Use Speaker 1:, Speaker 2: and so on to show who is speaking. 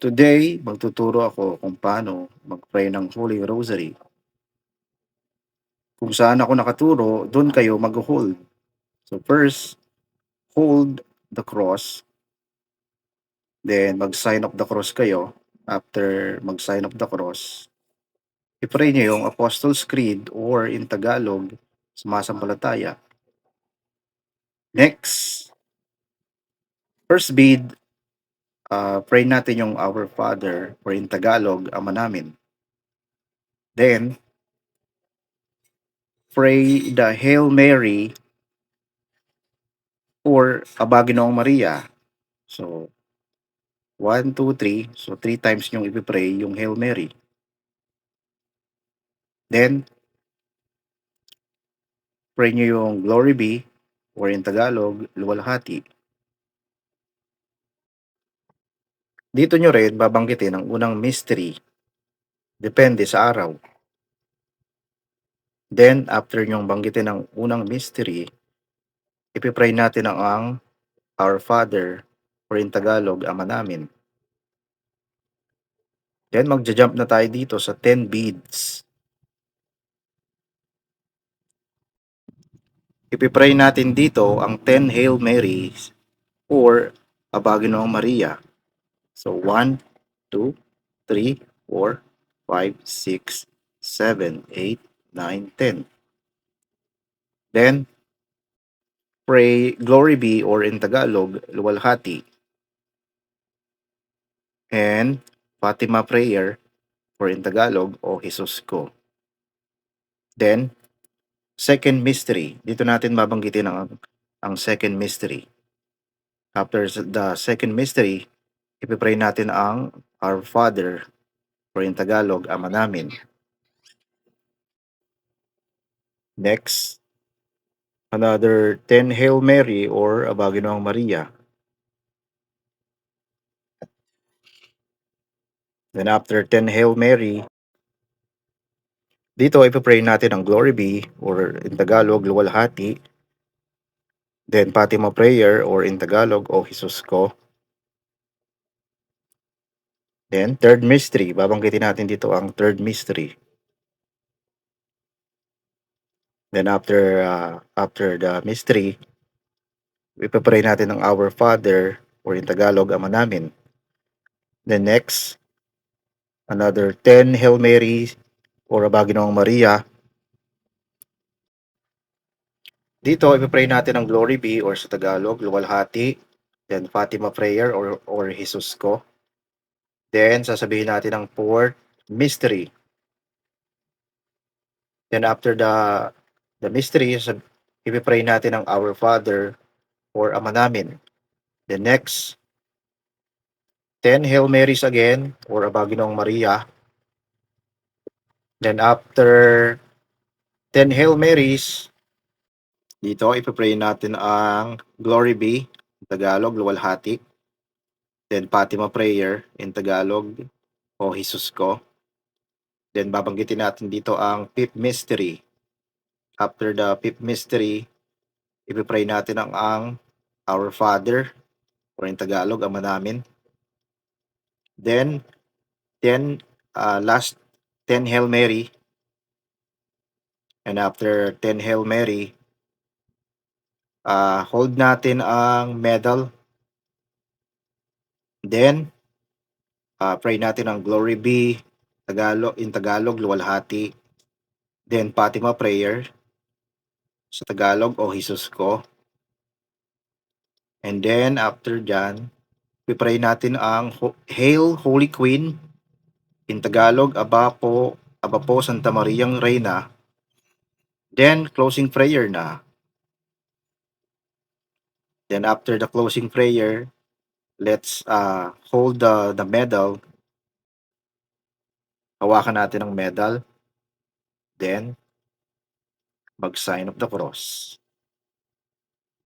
Speaker 1: Today, magtuturo ako kung paano mag-pray ng Holy Rosary. Kung saan ako nakaturo, doon kayo mag-hold. So first, hold the cross, then mag-sign of the cross kayo. After mag-sign of the cross, i-pray nyo yung Apostles' Creed or in Tagalog, sumasampalataya. Next, first bead, pray natin yung Our Father or in Tagalog, Ama namin. Then, pray the Hail Mary or Aba Ginoong Maria. So, 1, 2, 3. So, 3 times yung ipipray yung Hail Mary. Then, pray nyo yung Glory Be or in Tagalog, Luwalhati. Dito nyo rin babanggitin ang unang mystery. Depende sa araw. Then, after nyong banggitin ang unang mystery, ipipray natin ang Our Father or in Tagalog, Ama namin. Then, magja-jump na tayo dito sa 10 beads. Ipipray natin dito ang 10 Hail Marys or Aba Ginoong Maria. So 1, 2, 3, 4, 5, 6, 7, 8, 9, 10. Then, pray Glory Be or in Tagalog, Luwalhati. And Fatima Prayer or in Tagalog, O Jesus Ko. Then, second mystery. Dito natin babanggitin ang second mystery. After the second mystery, ipipray natin ang Our Father or in Tagalog, Ama namin. Next, another 10 Hail Mary or Aba Ginoong Maria. Then after 10 Hail Mary, dito ipipray natin ang Glory Be or in Tagalog, Luwalhati. Then Fatima Prayer or in Tagalog, O Jesus Ko. Then third mystery, babanggitin natin dito ang third mystery. Then after the mystery, ipipray natin ang Our Father or in Tagalog, Ama namin. Then next, another 10 Hail Marys or Aba Ginoong Maria. Dito, ipipray natin ang Glory Be or sa Tagalog, Luwalhati. Then Fatima Prayer or Jesus Ko. Then sasabihin natin ang fourth mystery. Then after the mystery, ipipray natin ang Our Father or Ama namin. The next, 10 Hail Marys again or Aba Ginoong Maria. Then after 10 Hail Marys, dito ipipray natin ang Glory Be, Tagalog, Luwalhati. Then Fatima Prayer in Tagalog, O Jesus Ko. Then babanggitin natin dito ang fifth mystery. After the fifth mystery, ipipray natin ang Our Father or in Tagalog, Ama namin. Then, last 10 Hail Mary. And after 10 Hail Mary, hold natin ang medal. Then, pray natin ang Glory Be, in Tagalog, Luwalhati. Then, Fatima Prayer sa Tagalog, O Jesus Ko. And then, after dyan, pipray natin ang Hail Holy Queen, in Tagalog, Aba po Santa Mariang Reina. Then, closing prayer na. Then, after the closing prayer, let's hold the medal. Hawakan natin ang medal. Then, mag-sign of the cross.